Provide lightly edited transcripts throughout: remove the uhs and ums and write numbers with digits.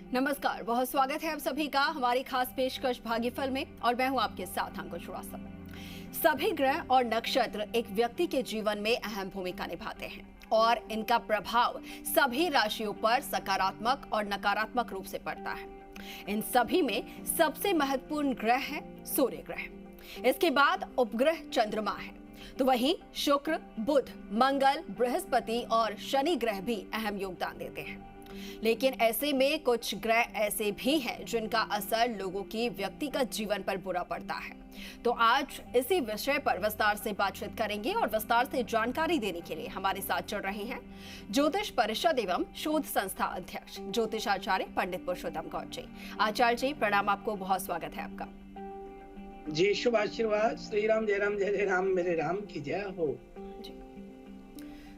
नमस्कार, बहुत स्वागत है आप सभी का हमारी खास पेशकश भाग्यफल में और मैं हूं आपके साथ अंकुश श्रीवास्तव। सभी ग्रह और नक्षत्र एक व्यक्ति के जीवन में अहम भूमिका निभाते हैं और इनका प्रभाव सभी राशियों पर सकारात्मक और नकारात्मक रूप से पड़ता है। इन सभी में सबसे महत्वपूर्ण ग्रह है सूर्य ग्रह। इसके बाद उपग्रह चंद्रमा है, तो वहीं शुक्र, बुध, मंगल, बृहस्पति और शनि ग्रह भी अहम योगदान देते हैं। लेकिन ऐसे में कुछ ग्रह ऐसे भी हैं जिनका असर लोगों की व्यक्तिगत जीवन पर बुरा पड़ता है। तो आज इसी विषय पर विस्तार से बातचीत करेंगे और विस्तार से जानकारी देने के लिए हमारे साथ जुड़ रहे हैं ज्योतिष परिषद एवं शोध संस्था अध्यक्ष ज्योतिषाचार्य पंडित पुरुषोत्तम गौड़ जी। आचार्य जी प्रणाम, आपको बहुत स्वागत है आपका। जी शुभ आशीर्वाद। श्री राम जय राम जय जय राम, मेरे राम की जय हो।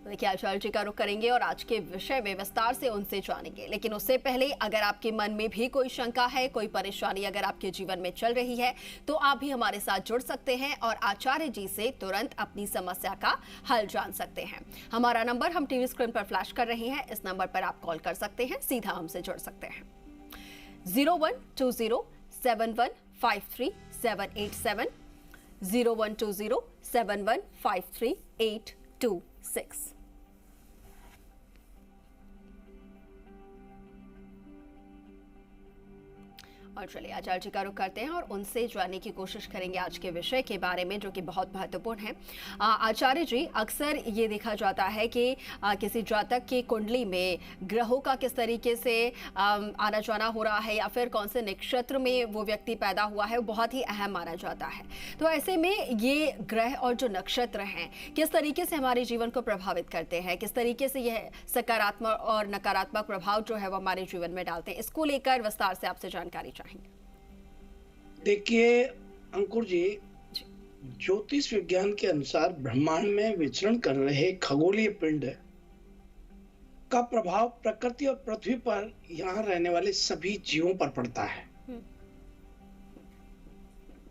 देखिए आचार्य जी का रुख करेंगे और आज के विषय में विस्तार से उनसे जानेंगे, लेकिन उससे पहले अगर आपके मन में भी कोई शंका है, कोई परेशानी अगर आपके जीवन में चल रही है, तो आप भी हमारे साथ जुड़ सकते हैं और आचार्य जी से तुरंत अपनी समस्या का हल जान सकते हैं। हमारा नंबर हम टीवी स्क्रीन पर फ्लैश कर रहे हैं, इस नंबर पर आप कॉल कर सकते हैं, सीधा हमसे जुड़ सकते हैं। 0120715378 012071532826। और चलिए आचार्य जी का रुख करते हैं और उनसे जानने की कोशिश करेंगे आज के विषय के बारे में, जो कि बहुत महत्वपूर्ण है। आचार्य जी, अक्सर ये देखा जाता है कि किसी जातक की कुंडली में ग्रहों का किस तरीके से आना जाना हो रहा है या फिर कौन से नक्षत्र में वो व्यक्ति पैदा हुआ है, वो बहुत ही अहम माना जाता है। तो ऐसे में ये ग्रह और जो नक्षत्र हैं किस तरीके से हमारे जीवन को प्रभावित करते हैं, किस तरीके से यह सकारात्मक और नकारात्मक प्रभाव जो है वो हमारे जीवन में डालते हैं, इसको लेकर विस्तार से आपसे जानकारी चाहिए। देखिए अंकुर जी, ज्योतिष विज्ञान के अनुसार ब्रह्मांड में विचरण कर रहे खगोलीय पिंड का प्रभाव प्रकृति और पृथ्वी पर यहाँ रहने वाले सभी जीवों पर पड़ता है।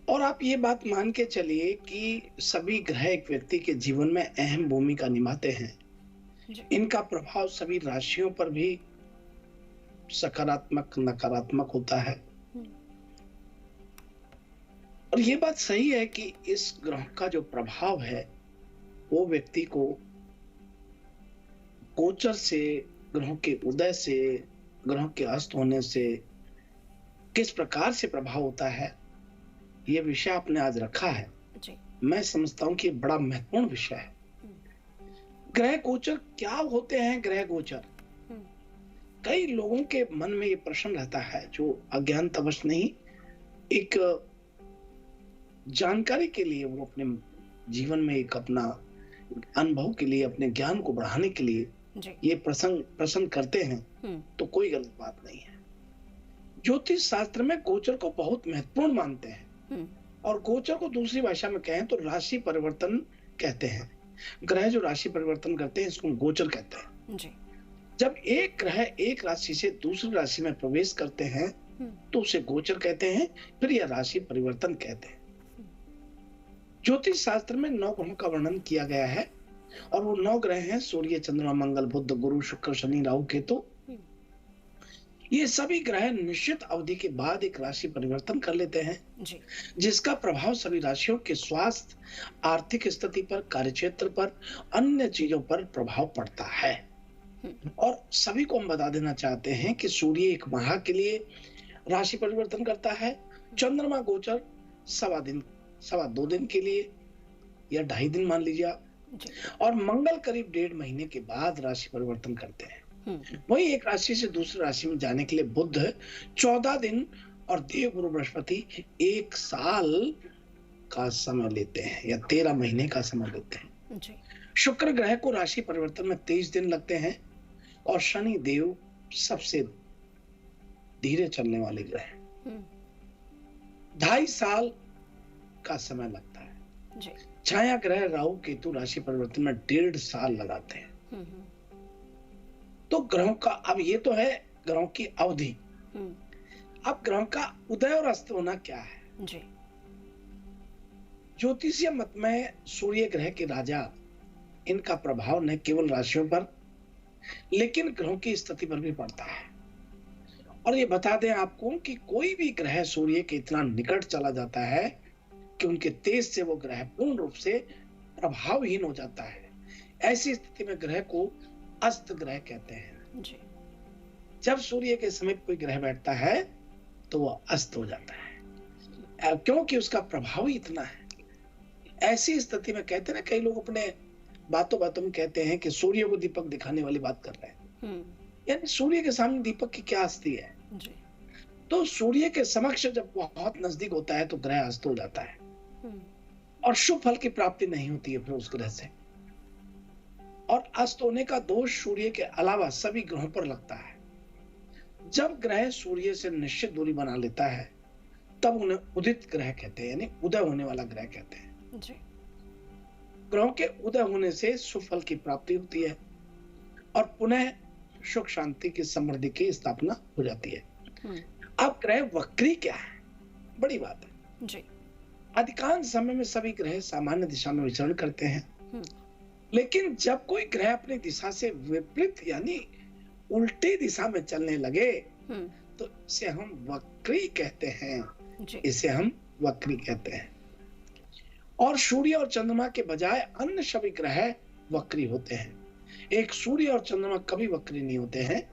और आप ये बात मान के चलिए कि सभी ग्रह एक व्यक्ति के जीवन में अहम भूमिका निभाते हैं। इनका प्रभाव सभी राशियों पर भी सकारात्मक नकारात्मक होता है। और ये बात सही है कि इस ग्रह का जो प्रभाव है वो व्यक्ति को गोचर से, ग्रहों के उदय से, ग्रहों के अस्त होने से किस प्रकार से प्रभाव होता है, ये विषय आपने आज रखा है जी। मैं समझता हूं कि बड़ा महत्वपूर्ण विषय है। ग्रह गोचर क्या होते हैं? ग्रह गोचर कई लोगों के मन में ये प्रश्न रहता है, जो अज्ञानतावश नहीं, एक जानकारी के लिए वो अपने जीवन में एक अपना अनुभव के लिए, अपने ज्ञान को बढ़ाने के लिए ये प्रसंग करते हैं, तो कोई गलत बात नहीं है। ज्योतिष शास्त्र में गोचर को बहुत महत्वपूर्ण मानते हैं और गोचर को दूसरी भाषा में कहें तो राशि परिवर्तन कहते हैं। ग्रह जो राशि परिवर्तन करते हैं इसको गोचर कहते हैं जी। जब एक ग्रह एक राशि से दूसरी राशि में प्रवेश करते हैं तो उसे गोचर कहते हैं, फिर यह राशि परिवर्तन कहते हैं। ज्योतिष शास्त्र में 9 ग्रहों का वर्णन किया गया है और वो 9 ग्रह हैं सूर्य, चंद्रमा, मंगल, बुध, गुरु, शुक्र, शनि, राहु, केतु। ये सभी ग्रह निश्चित अवधि के बाद एक राशि परिवर्तन कर लेते हैं जी। जिसका प्रभाव सभी राशियों के स्वास्थ्य, आर्थिक स्थिति पर, कार्यक्षेत्र पर, अन्य चीजों पर प्रभाव पड़ता है। और सभी को हम बता देना चाहते हैं कि सूर्य 1 माह के लिए राशि परिवर्तन करता है। चंद्रमा गोचर सवा 2 दिन के लिए या 2.5 दिन मान लीजिए आप, और मंगल करीब 1.5 महीने के बाद राशि परिवर्तन करते हैं। वही एक राशि से दूसरी राशि में जाने के लिए बुध 14 दिन और देव गुरु बृहस्पति 1 साल का समय लेते हैं या 13 महीने का समय लेते हैं। शुक्र ग्रह को राशि परिवर्तन में 23 दिन लगते हैं और शनि देव सबसे धीरे चलने वाले ग्रह 2.5 साल का समय लगता है जी। छाया ग्रह राहु केतु राशि परिवर्तन में 1.5 साल लगाते हैं। तो ग्रहों का, अब ये तो है ग्रहों की अवधि, अब ग्रहों का उदय और अस्त होना क्या है जी। ज्योतिषीय मत में सूर्य ग्रह के राजा, इनका प्रभाव न केवल राशियों पर लेकिन ग्रहों की स्थिति पर भी पड़ता है और ये बता दें आपको कि कोई भी ग्रह सूर्य के इतना निकट चला जाता है कि उनके तेज से वो ग्रह पूर्ण रूप से प्रभावहीन हो जाता है। ऐसी स्थिति में ग्रह को अस्त ग्रह कहते हैं। जी। जब सूर्य के समीप कोई ग्रह बैठता है तो वह अस्त हो जाता है, क्योंकि उसका प्रभाव ही इतना है। ऐसी स्थिति में कहते हैं ना, कई लोग अपने बातों बातों में कहते हैं कि सूर्य को दीपक दिखाने वाली बात कर रहे हैं। यानी सूर्य के सामने दीपक की क्या हस्ती है। जी। तो सूर्य के समक्ष जब बहुत नजदीक होता है तो ग्रह अस्त हो जाता है और शुभ फल की प्राप्ति नहीं होती है फिर उस ग्रह से। और अस्त होने का दोष सूर्य के अलावा सभी ग्रहों पर लगता है। जब ग्रह सूर्य से निश्चित दूरी बना लेता है तब उन्हें उदित ग्रह कहते हैं, यानी उदय होने वाला ग्रह कहते हैं। जी। ग्रहों के उदय होने से शुभ फल की प्राप्ति होती है और पुनः सुख शांति की समृद्धि की स्थापना हो जाती है। अब ग्रह वक्री क्या है, बड़ी बात है। जी। अधिकांश समय में सभी ग्रह सामान्य दिशा में विचरण करते हैं, लेकिन जब कोई ग्रह अपनी दिशा से विपरीत यानी उल्टी दिशा में चलने लगे तो इसे हम वक्री कहते हैं। इसे हम वक्री कहते हैं। और सूर्य और चंद्रमा के बजाय अन्य सभी ग्रह वक्री होते हैं। एक सूर्य और चंद्रमा कभी वक्री नहीं होते हैं,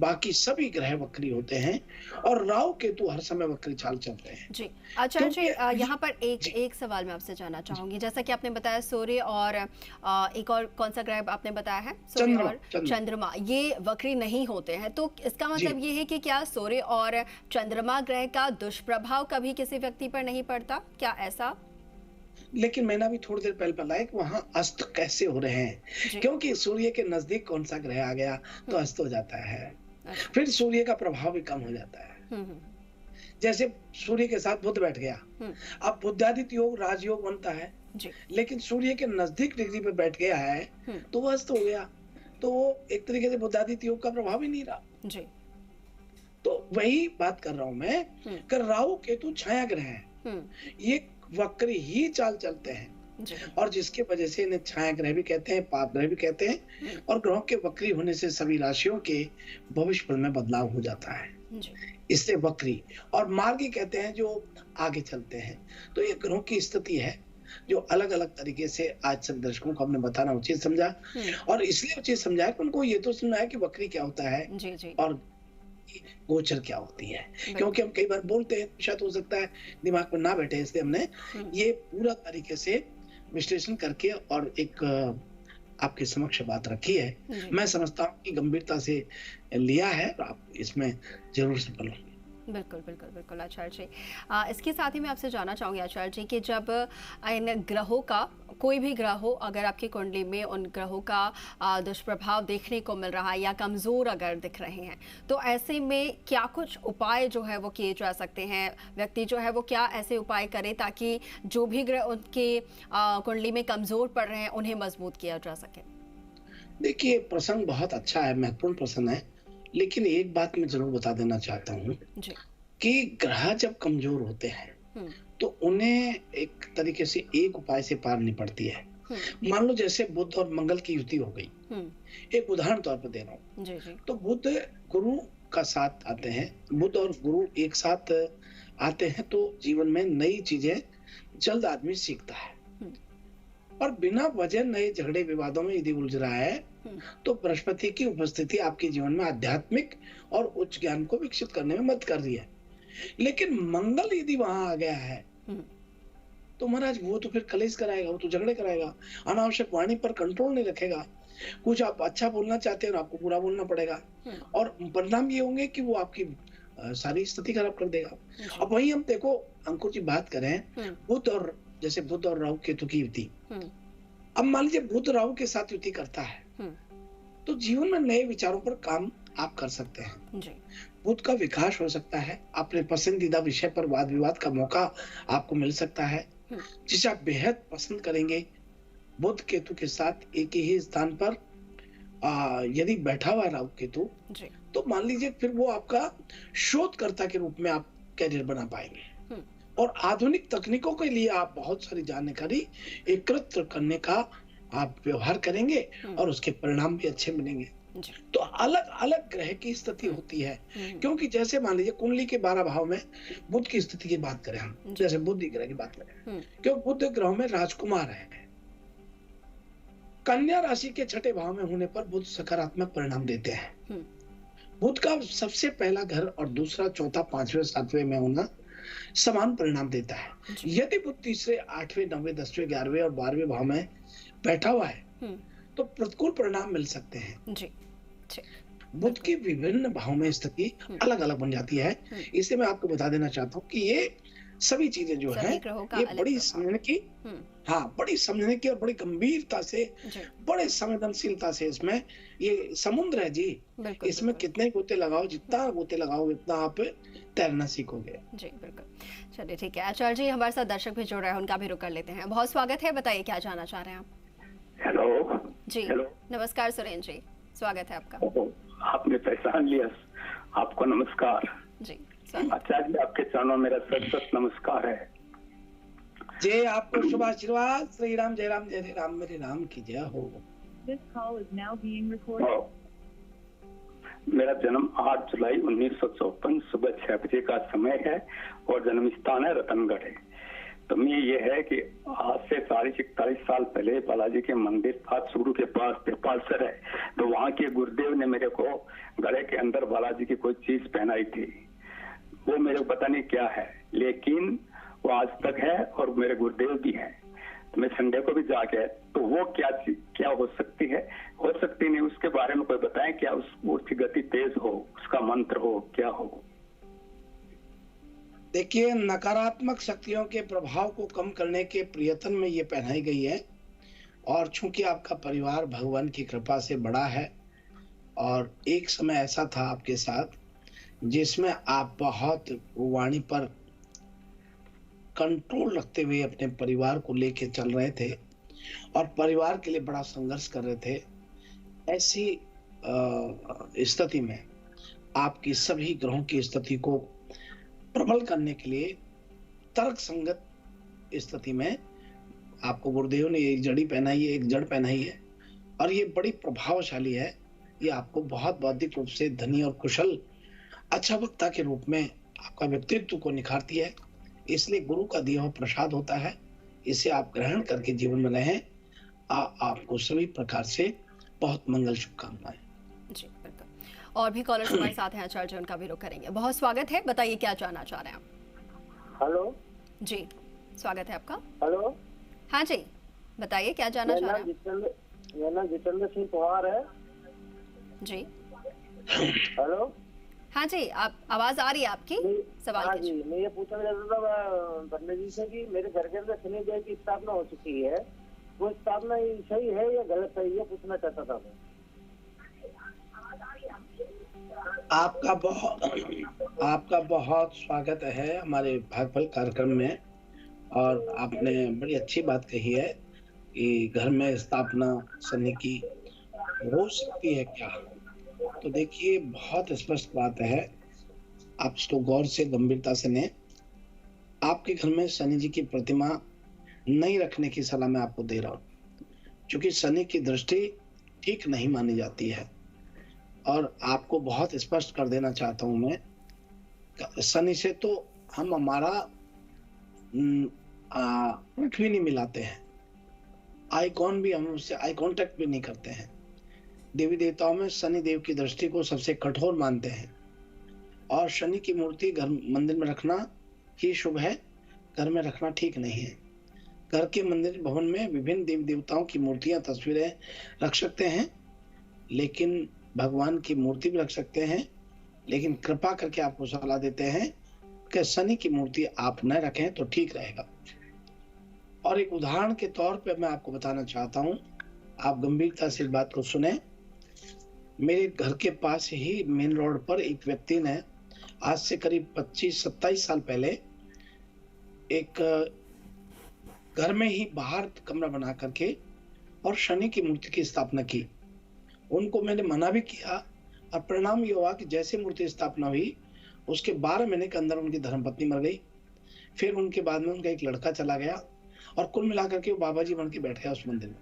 बाकी सभी ग्रह वक्री होते हैं और राहु केतु हर समय वक्री चाल चलते हैं। जी। आचार्य जी, यहाँ पर एक सवाल मैं आपसे जानना चाहूंगी। जैसा कि आपने बताया सूर्य और एक और कौन सा ग्रह आपने बताया है, सूर्य और चंद्रमा, ये वक्री नहीं होते हैं। तो इसका मतलब ये है कि क्या सूर्य और चंद्रमा ग्रह का दुष्प्रभाव कभी किसी व्यक्ति पर नहीं पड़ता, क्या ऐसा? लेकिन मैंने अभी थोड़ी देर पहले बताया कि वहां अस्त कैसे हो रहे हैं, क्योंकि सूर्य के नजदीक कौन सा ग्रह आ गया तो अस्त हो जाता है। फिर सूर्य का प्रभाव भी कम हो जाता है। जैसे सूर्य के साथ बुध बैठ गया, अब बुधादित्य योग राजयोग बनता है, लेकिन सूर्य के नजदीक डिग्री पे बैठ गया है तो वो अस्त हो गया। तो वो एक तरीके से बुधादित्य योग का प्रभाव ही नहीं रहा। तो वही बात कर रहा हूं मैं कि राहु केतु छाया ग्रह है, ये वक्री ही चाल चलते हैं और जिसके वजह से इन्हें छाया ग्रह भी कहते हैं, पाप ग्रह भी कहते हैं। और ग्रहों के वक्री होने से सभी राशियों के भविष्य फल में बदलाव हो जाता है, इससे वक्री। और मार्गी कहते हैं जो आगे चलते हैं। तो ये ग्रहों की स्थिति है जो अलग अलग तरीके से आज सब दर्शकों को हमने बताना उचित समझा। और इसलिए उचित समझा कि उनको ये तो सुनना है कि वक्री क्या होता है और गोचर क्या होती है, क्योंकि हम कई बार बोलते हैं, शायद हो सकता है दिमाग में ना बैठे, इसलिए हमने ये पूरा तरीके से विश्लेषण करके और एक आपके समक्ष बात रखी है। मैं समझता हूँ कि गंभीरता से लिया है, आप इसमें जरूर सफल होंगे। बिल्कुल बिल्कुल बिल्कुल आचार्य जी। इसके साथ ही मैं आपसे जानना चाहूंगी आचार्य जी कि जब इन ग्रहों का कोई भी ग्रह हो, अगर आपकी कुंडली में उन ग्रहों का दुष्प्रभाव देखने को मिल रहा है या कमजोर अगर दिख रहे हैं, तो ऐसे में क्या कुछ उपाय जो है वो किए जा सकते हैं? व्यक्ति जो है वो क्या ऐसे उपाय करे ताकि जो भी ग्रह उनके कुंडली में कमजोर पड़ रहे हैं उन्हें मजबूत किया जा सके? देखिए, प्रसंग बहुत अच्छा है, महत्वपूर्ण प्रश्न है, लेकिन एक बात मैं जरूर बता देना चाहता हूँ कि ग्रह जब कमजोर होते हैं तो उन्हें एक तरीके से एक उपाय से पार नहीं पड़ती है। मान लो जैसे बुध और मंगल की युति हो गई, एक उदाहरण तौर पर दे रहा हूँ। तो बुध गुरु का साथ आते हैं, बुध और गुरु एक साथ आते हैं तो जीवन में नई चीजें जल्द आदमी सीखता है। और बिना वजह नए झगड़े विवादों में यदि उलझ रहा है तो बृहस्पति की उपस्थिति आपके जीवन में आध्यात्मिक और उच्च ज्ञान को विकसित करने में मदद कर रही है। लेकिन मंगल यदि वहां आ गया है तो महाराज वो तो फिर कलेश कराएगा, वो तो झगड़े कराएगा, अनावश्यक वाणी पर कंट्रोल नहीं रखेगा। कुछ आप अच्छा बोलना चाहते हैं और आपको बुरा बोलना पड़ेगा और परिणाम ये होंगे कि वो आपकी सारी स्थिति खराब कर देगा। अब वही हम देखो अंकुर जी बात करें बुध और जैसे बुध और राहु केतु की युति, अब मान लीजिए बुध राहु के साथ युति करता है तो जीवन में नए विचारों पर काम आप कर सकते हैं। बुध का विकास हो सकता है, अपने पसंदीदा विषय पर वाद विवाद का मौका आपको मिल सकता है जिसे आप बेहद पसंद करेंगे। बुध केतु के साथ एक ही स्थान पर यदि बैठा हुआ राहु केतु तो मान लीजिए फिर वो आपका शोधकर्ता के रूप में आप कैरियर बना पाएंगे और आधुनिक तकनीकों के लिए आप बहुत सारी जानकारी एकत्र करने का आप व्यवहार करेंगे और उसके परिणाम भी अच्छे मिलेंगे। जी। तो अलग अलग ग्रह की स्थिति होती है, क्योंकि जैसे मान लीजिए कुंडली के 12 भाव में बुध की स्थिति की बात करें हम, जी। जैसे बुध ग्रह की बात करें, क्योंकि बुध ग्रह में राजकुमार है। कन्या राशि के छठे भाव में होने पर बुध सकारात्मक परिणाम देते हैं। बुध का सबसे पहला घर और दूसरा, चौथा, पांचवें, सातवें में होना समान परिणाम देता है। यदि बुध तीसरे, आठवें, नौवें, 10वें, 11वें और 12वें भाव में बैठा हुआ है तो प्रतिकूल परिणाम मिल सकते हैं। जी। बुध की विभिन्न भाव में स्थिति अलग अलग बन जाती है। इसलिए मैं आपको बता देना चाहता हूँ कि ये सभी चीजें जो है ये बड़ी समझने की, हाँ, बड़ी समझने की और बड़ी गंभीरता से, बड़े संवेदनशीलता से इसमें, ये समुद्र है जी, इसमें कितने गोते लगाओ, जितना गोते लगाओ उतना आप तैरना सीखोगे। जी बिल्कुल। चलिए ठीक है आचार्य जी, हमारे साथ दर्शक भी जुड़ रहे हैं, उनका भी रुख कर लेते हैं। बहुत स्वागत है, बताइए क्या जानना चाह रहे हैं आप। हेलो जी। नमस्कार सुरेंद्र जी, स्वागत है आपका। आपने पहचान लिया, आपको नमस्कार जी। आचार्य जी, आपके चरणों में मेरा सत नमस्कार है जय, आपको शुभ आशीर्वाद। श्री राम, जय राम, जय राम, मेरे राम की जय हो। मेरा जन्म 8 जुलाई 1954 सुबह 6 बजे का समय है और जन्म स्थान है रतनगढ़ है। तो मैं ये है कि आज से 40-41 साल पहले बालाजी के मंदिर था चूरू के पास, नेपालसर है, तो वहाँ के गुरुदेव ने मेरे को गले के अंदर बालाजी की कोई चीज पहनाई थी। वो मेरे को पता नहीं क्या है, लेकिन वो आज तक है और मेरे गुरुदेव भी हैं। तो मैं संडे को भी जाके, तो वो क्या हो सकती है, हो सकती नहीं, उसके बारे में कोई बताएं क्या, उसकी गति तेज हो, उसका मंत्र हो, क्या हो। देखिए, नकारात्मक शक्तियों के प्रभाव को कम करने के प्रयत्न में ये पहनाई गई है, और चूंकि आपका परिवार भगवान की कृपा से बड़ा है और एक समय ऐसा था आपके साथ जिसमें आप बहुत वाणी पर कंट्रोल रखते हुए अपने परिवार को लेके चल रहे थे और परिवार के लिए बड़ा संघर्ष कर रहे थे, ऐसी स्थिति में आपकी सभी ग्रहों की स्थिति को प्रबल करने के लिए तर्क संगत स्थिति में आपको गुरुदेव ने एक जड़ी पहनाई है, एक जड़ पहनाई है, और ये बड़ी प्रभावशाली है। ये आपको बहुत बौद्धिक रूप से धनी और कुशल अच्छा वक्ता के रूप में आपका व्यक्तित्व को निखारती है। इसलिए गुरु का दिया हुआ प्रसाद होता है, इसे आप ग्रहण करके जीवन में रहें। आपको सभी प्रकार से बहुत मंगल शुभकामनाएं। जी बिल्कुल। और भी कॉलर्स हमारे साथ हैं आचार्य जी, उनका भी रुख करेंगे। बहुत स्वागत है, बताइए क्या जानना चाह रहे हैं आप। हेलो जी, स्वागत है आपका। हेलो, हाँ जी, बताइए क्या जानना चाह रहे हैं। मेरा नाम जितेंद्र सिंह पवार है जी। हेलो, हाँ जी, आप आवाज आ रही है आपकी, सवाल हाँ जी, मैं ये पूछना चाहता था पंडित जी से कि मेरे घर के अंदर शनिदेव की स्थापना हो चुकी है, वो स्थापना सही है या गलत है, ये पूछना चाहता था मैं। आपका बहुत स्वागत है हमारे भागफल कार्यक्रम में, और आपने बड़ी अच्छी बात कही है कि घर में स्थापना शनि की हो सकती है क्या। तो देखिए, बहुत स्पष्ट बात है, आप इसको गौर से, गंभीरता से लें। आपके घर में शनि जी की प्रतिमा नहीं रखने की सलाह मैं आपको दे रहा हूँ, क्योंकि शनि की दृष्टि ठीक नहीं मानी जाती है। और आपको बहुत स्पष्ट कर देना चाहता हूं मैं, शनि से तो हम हमारा आंख भी नहीं मिलाते हैं, आइकॉन भी हम उससे आई कांटेक्ट भी नहीं करते हैं। देवी देवताओं में शनि देव की दृष्टि को सबसे कठोर मानते हैं, और शनि की मूर्ति घर मंदिर में रखना ही शुभ है, घर में रखना ठीक नहीं है। घर के मंदिर भवन में विभिन्न देवी देवताओं की मूर्तियां, तस्वीरें रख सकते हैं, लेकिन भगवान की मूर्ति भी रख सकते हैं, लेकिन कृपा करके आपको सलाह देते हैं कि शनि की मूर्ति आप न रखें तो ठीक रहेगा। और एक उदाहरण के तौर पे मैं आपको बताना चाहता हूं, आप गंभीरता से इस बात को सुने। मेरे घर के पास ही मेन रोड पर एक व्यक्ति ने आज से करीब 25-27 साल पहले एक घर में ही बाहर कमरा बना करके और शनि की मूर्ति की स्थापना की। उनको मैंने मना भी किया, और परिणाम ये हुआ कि जैसे मूर्ति स्थापना हुई उसके 12 महीने के अंदर उनकी धर्मपत्नी मर गई। फिर उनके बाद में उनका एक लड़का चला गया, और कुल मिलाकर के वो बाबा जी बन के बैठ गया उस मंदिर में।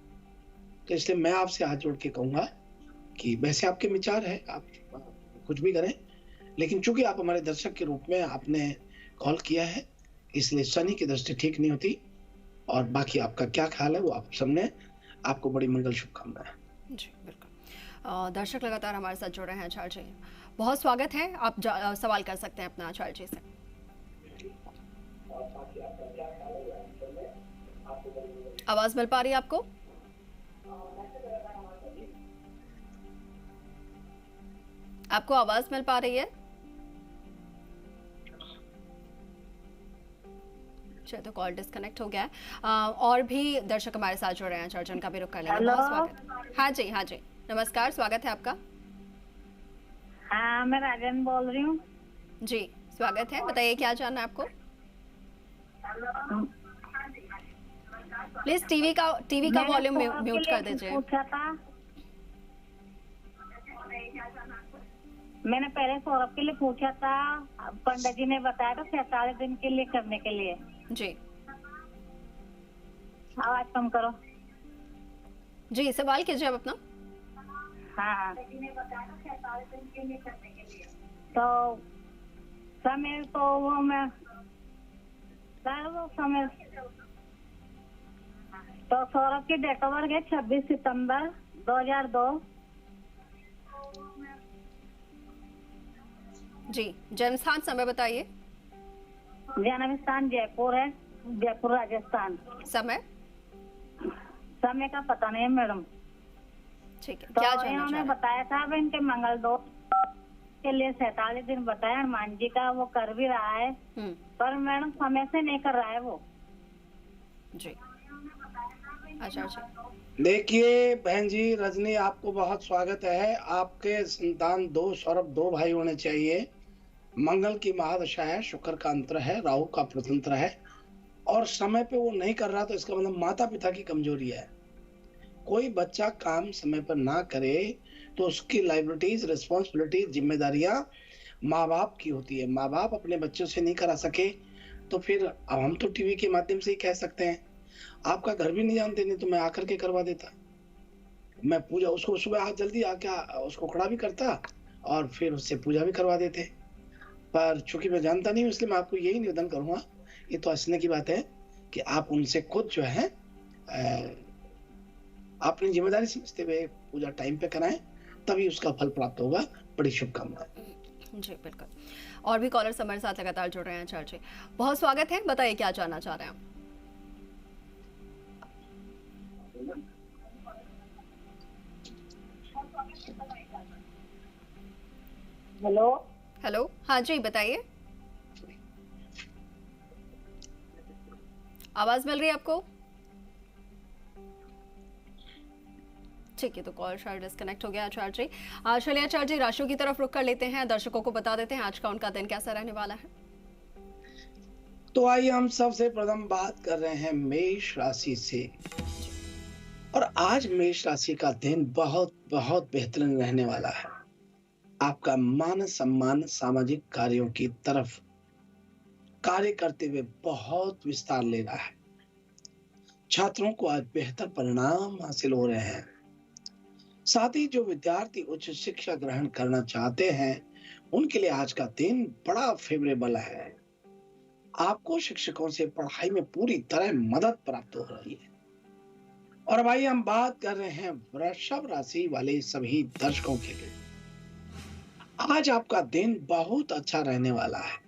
तो इसलिए मैं आपसे हाथ जोड़ के कहूंगा कि वैसे आपके विचार है, आप कुछ भी करें, लेकिन चूंकि आप हमारे दर्शक के रूप में आपने कॉल किया है, इसलिए शनि की दृष्टि ठीक नहीं होती। और बाकी आपका क्या ख्याल है वो आप सबने, आपको बड़ी मंगल शुभकामनाएं। जी बिल्कुल। दर्शक लगातार हमारे साथ जुड़ रहे हैं आचार्य जी, बहुत स्वागत है। आप सवाल कर सकते हैं अपना आचार्य जी से। आवाज मिल पा रही है आपको? आपको आवाज मिल पा रही है? चलिए तो कॉल डिस्कनेक्ट हो गया है। और भी दर्शक हमारे साथ जुड़ रहे हैं आचार्य, उनका भी रुख कर लेंगे। बहुत स्वागत। हाँ जी, हाँ जी, नमस्कार, स्वागत है आपका। हाँ, मैं राजन बोल रही हूँ। जी स्वागत है, बताइए क्या जानना है आपको? प्लीज टीवी का वॉल्यूम म्यूट कर दीजिए। पूछा था, मैंने पहले सौरभ के लिए पूछा था, पंडित जी ने बताया था 47 दिन के लिए करने के लिए। जी आवाज कम करो। जी सवाल कीजिए आप अपना। हाँ, तो समय तो वो मैं समय तो सौरभ की डेट ऑफ बर्थ है 26 सितंबर 2002। जी जन्म स्थान समय बताइए। जन्म स्थान जयपुर है, जयपुर राजस्थान। समय का पता नहीं है मैडम। ठीक है, तो क्या जानना इन्होंने चाह रहे बताया था अब इनके मंगल दोष के लिए 47 दिन बताया हनुमान जी का, वो कर भी रहा है, हैं? पर मैडम समय से नहीं कर रहा है वो। जी आचार्य जी। देखिए बहन जी रजनी, आपको बहुत स्वागत है। आपके संतान 2 सौरभ 2 भाई होने चाहिए। मंगल की महादशा है, शुक्र का अंतर है, राहु का प्रतंत्र है, और समय पे वो नहीं कर रहा, तो इसका मतलब माता पिता की कमजोरी है। कोई बच्चा काम समय पर ना करे तो उसकी लाइबिलिटीज, रिस्पॉन्सिबिलिटीज, जिम्मेदारियां माँ बाप की होती है। माँ बाप अपने बच्चों से नहीं करा सके तो फिर अब हम तो टीवी के माध्यम से ही कह सकते हैं, आपका घर भी नहीं जानते, नहीं तो मैं आकर के करवा देता। मैं पूजा उसको सुबह आज जल्दी आके उसको खड़ा भी करता और फिर उससे पूजा भी करवा देते। पर चूंकि मैं जानता नहीं हूँ, इसलिए मैं आपको यही निवेदन करूंगा, ये तो हंसने की बात है, कि आप उनसे खुद जो है अपनी जिम्मेदारी समझते हुए पूजा टाइम पे कराएं, तभी उसका फल प्राप्त होगा। बड़ी शुभकामनाएं। जी बिल्कुल। और भी कॉलर्स हमारे साथ लगातार जुड़ रहे हैं आचार्य जी, बहुत स्वागत है, बताइए क्या जानना चाह रहे हैं आप? हेलो हेलो, हाँ जी बताइए, आवाज मिल रही है आपको? ठीक है, तो कॉल शायद डिस्कनेक्ट हो गया आचार्य जी। चलिए आचार्य जी, राशियों की तरफ रुख कर लेते हैं, दर्शकों को बता देते हैं आज का उनका दिन कैसा रहने वाला है। तो आइए हम सबसे प्रथम बात कर रहे हैं मेष राशि से। और आज मेष राशि का दिन बहुत बहुत बेहतरीन रहने वाला है। आपका मान सम्मान सामाजिक कार्यों की तरफ कार्य करते हुए बहुत विस्तार ले रहा है। छात्रों को आज बेहतर परिणाम हासिल हो रहे हैं। साथ ही जो विद्यार्थी उच्च शिक्षा ग्रहण करना चाहते हैं, उनके लिए आज का दिन बड़ा फेवरेबल है। आपको शिक्षकों से पढ़ाई में पूरी तरह मदद प्राप्त हो रही है। और भाई हम बात कर रहे हैं वृषभ राशि वाले सभी दर्शकों के लिए। आज आपका दिन बहुत अच्छा रहने वाला है।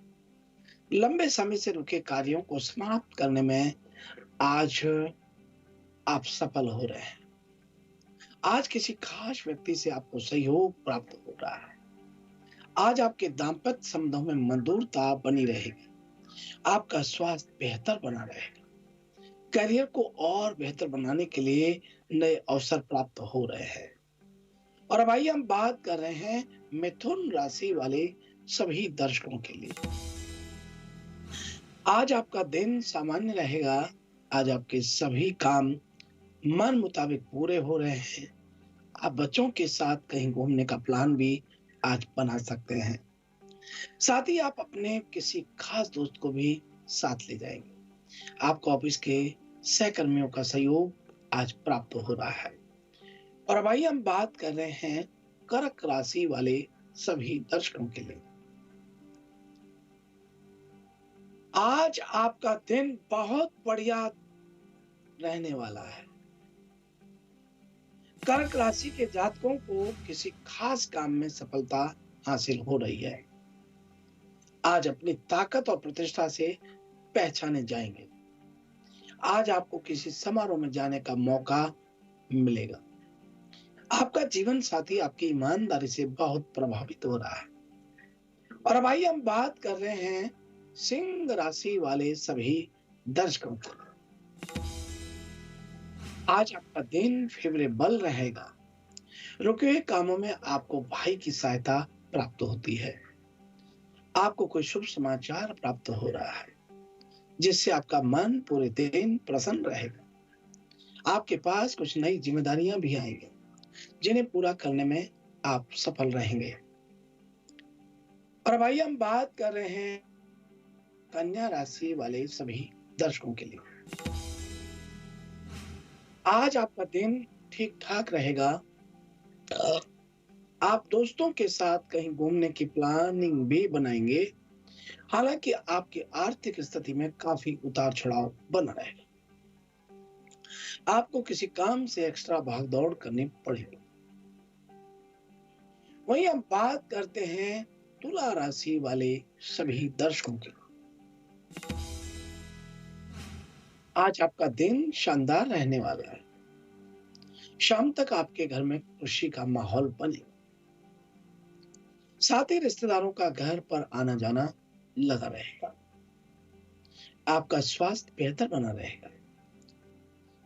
लंबे समय से रुके कार्यों को समाप्त करने में आज आप सफल हो रहे हैं। आज किसी खास व्यक्ति से आपको सहयोग प्राप्त हो रहा है। आज आपके दाम्पत्य संबंधों में मधुरता बनी रहेगी। आपका स्वास्थ्य बेहतर बना रहेगा। करियर को और बेहतर बनाने के लिए नए अवसर प्राप्त हो रहे हैं। और अब आइए हम बात कर रहे हैं मिथुन राशि वाले सभी दर्शकों के लिए। आज आपका दिन सामान्य रहेगा। आज आपके सभी काम मन मुताबिक पूरे हो रहे हैं। आप बच्चों के साथ कहीं घूमने का प्लान भी आज बना सकते हैं। साथ ही आप अपने किसी खास दोस्त को भी साथ ले जाएंगे। आपको ऑफिस के सहकर्मियों का सहयोग आज प्राप्त हो रहा है। और अब आइए हम बात कर रहे हैं कर्क राशि वाले सभी दर्शकों के लिए आज आपका दिन बहुत बढ़िया रहने वाला है। कर्क राशि के जातकों को किसी खास काम में सफलता हासिल हो रही है। आज अपनी ताकत और प्रतिष्ठा से पहचाने जाएंगे। आज आपको किसी समारोह में जाने का मौका मिलेगा। आपका जीवन साथी आपकी ईमानदारी से बहुत प्रभावित हो रहा है। और अब आइए हम बात कर रहे हैं सिंह राशि वाले सभी दर्शकों की। आज आपका दिन फेवरेबल रहेगा। रुके हुए कामों में आपको भाई की सहायता प्राप्त होती है। आपको कोई शुभ समाचार प्राप्त हो रहा है जिससे आपका मन पूरे दिन प्रसन्न रहेगा। आपके पास कुछ नई जिम्मेदारियां भी आएंगी जिन्हें पूरा करने में आप सफल रहेंगे। और अब आइए हम बात कर रहे हैं कन्या राशि वाले सभी दर्शकों के लिए। आज आपका दिन ठीक ठाक रहेगा। आप दोस्तों के साथ कहीं घूमने की प्लानिंग भी बनाएंगे। हालांकि आपकी आर्थिक स्थिति में काफी उतार चढ़ाव बना रहेगा। आपको किसी काम से एक्स्ट्रा भागदौड़ करनी पड़ेगी। वहीं हम बात करते हैं तुला राशि वाले सभी दर्शकों की। आज आपका दिन शानदार रहने वाला है। शाम तक आपके घर में खुशी का माहौल बनेगा। साथ ही रिश्तेदारों का घर पर आना जाना लगा रहेगा। आपका स्वास्थ्य बेहतर बना रहेगा।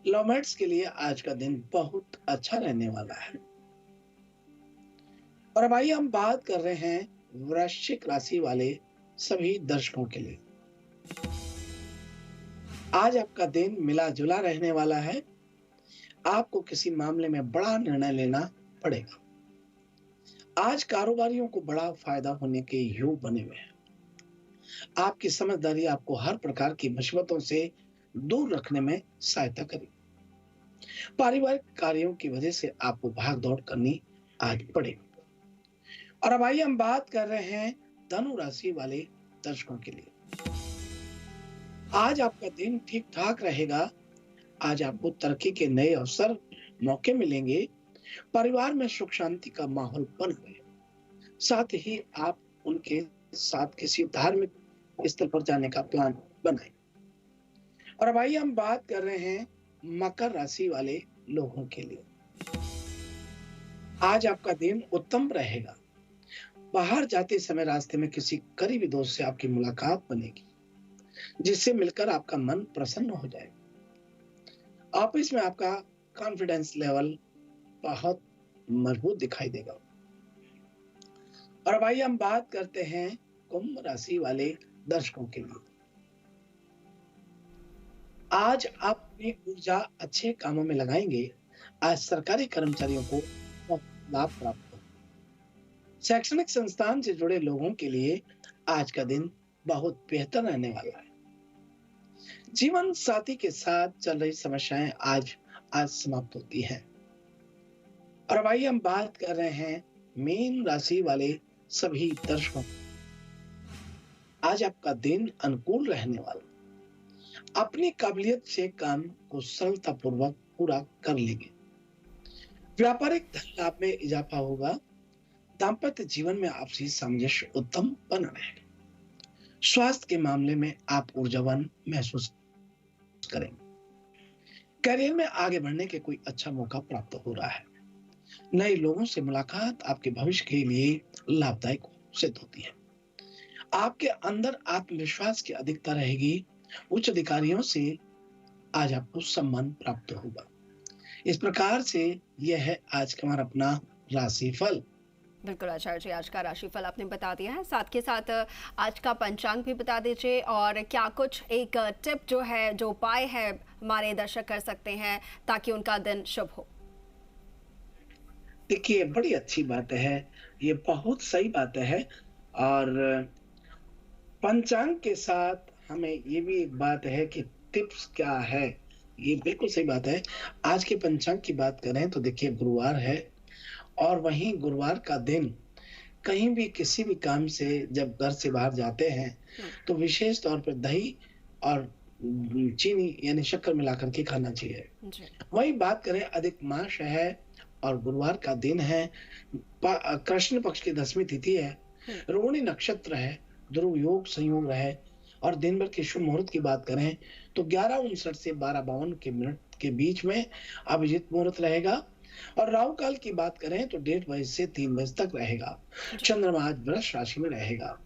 लवमेट्स के लिए आज का दिन बहुत अच्छा रहने वाला है। और अब आइए हम बात कर रहे हैं वृश्चिक राशि वाले सभी दर्शकों के लिए। आज आपका दिन मिला जुला रहने वाला है। आपको किसी मामले में बड़ा निर्णय लेना पड़ेगा। आज कारोबारियों को बड़ा फायदा होने के योग बने हुए हैं। आपकी समझदारी आपको हर प्रकार की मुसीबतों से दूर रखने में सहायता करेगी। पारिवारिक कार्यों की वजह से आपको भाग दौड़ करनी आज पड़ेगी। और अब आइए हम बात कर रहे हैं धनु राशि वाले दर्शकों के लिए। आज आपका दिन ठीक ठाक रहेगा। आज आपको तरक्की के नए अवसर मौके मिलेंगे। परिवार में सुख शांति का माहौल बन गया। साथ ही आप उनके साथ किसी धार्मिक स्थल पर जाने का प्लान बनाएं। और अब आइए हम बात कर रहे हैं मकर राशि वाले लोगों के लिए। आज आपका दिन उत्तम रहेगा। बाहर जाते समय रास्ते में किसी करीबी दोस्त से आपकी मुलाकात बनेगी जिससे मिलकर आपका मन प्रसन्न हो जाएगा। ऑफिस में आपका कॉन्फिडेंस लेवल बहुत मजबूत दिखाई देगा। और अब आइए हम बात करते हैं कुंभ राशि वाले दर्शकों के लिए। आज आप अपनी ऊर्जा अच्छे कामों में लगाएंगे। आज सरकारी कर्मचारियों को बहुत लाभ प्राप्त हो। शैक्षणिक संस्थान से जुड़े लोगों के लिए आज का दिन बहुत बेहतर रहने वाला है। जीवन साथी के साथ चल रही समस्याएं आज समाप्त होती हैं। और अब आइए हम बात कर रहे हैं मीन राशि वाले सभी दर्शकों। आज आपका दिन अनुकूल रहने वाला। अपनी काबिलियत से काम को सरलतापूर्वक पूरा कर लेंगे। व्यापारिक धन लाभ में इजाफा होगा। दाम्पत्य जीवन में आपसी सामंजस्य उत्तम बना रहेगा। स्वास्थ्य के मामले में आप ऊर्जावान महसूस करेंगे। करियर में आगे बढ़ने के कोई अच्छा मौका प्राप्त हो रहा है। नए लोगों से मुलाकात आपके भविष्य के लिए लाभदायक सिद्ध होती है। आपके अंदर आत्मविश्वास की अधिकता रहेगी। उच्च अधिकारियों से आज आपको सम्मान प्राप्त होगा। इस प्रकार से यह है आज का हमारा अपना राशिफल। बिल्कुल आचार्य जी, आज का राशिफल आपने बता दिया है। साथ के साथ आज का पंचांग भी बता दीजिए और क्या कुछ एक टिप जो है, जो उपाय है हमारे दर्शक कर सकते हैं ताकि उनका दिन शुभ हो। देखिए, बड़ी अच्छी बात है, ये बहुत सही बात है। और पंचांग के साथ हमें ये भी एक बात है कि टिप्स क्या है, ये बिल्कुल सही बात है। आज के पंचांग की बात करें तो देखिए, गुरुवार है और वहीं गुरुवार का दिन कहीं भी किसी भी काम से जब घर से बाहर जाते हैं तो विशेष तौर पर दही और चीनी यानी शक्कर मिलाकर के खाना चाहिए। वही बात करें अधिक मास है और गुरुवार का दिन है, कृष्ण पक्ष की 10वीं तिथि है, रोहिणी नक्षत्र है, ध्रुव योग संयोग रहे और दिन भर के शुभ मुहूर्त की बात करें तो 11:59 से 12:52 के मिनट के बीच में अभिजीत मुहूर्त रहेगा और राहु काल की बात करें तो 1:30 बजे से 3 बजे तक रहेगा। चंद्रमा आज वृष राशि में रहेगा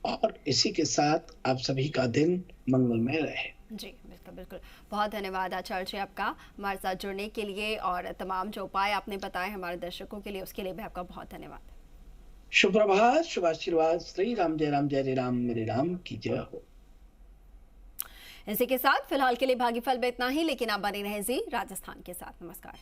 और इसी के साथ आप सभी का दिन मंगलमय रहे। जी बिल्कुल बिल्कुल, बहुत धन्यवाद आचार्य जी आपका हमारे साथ जुड़ने के लिए और तमाम जो उपाय आपने बताए हमारे दर्शकों के लिए उसके लिए भी आपका बहुत धन्यवाद। शुभ प्रभात, शुभ आशीर्वाद, श्री राम जय राम मेरे राम की जय हो। इसी के साथ फिलहाल के लिए भाग्यफल में इतना ही, लेकिन आप बने रहें जी राजस्थान के साथ। नमस्कार।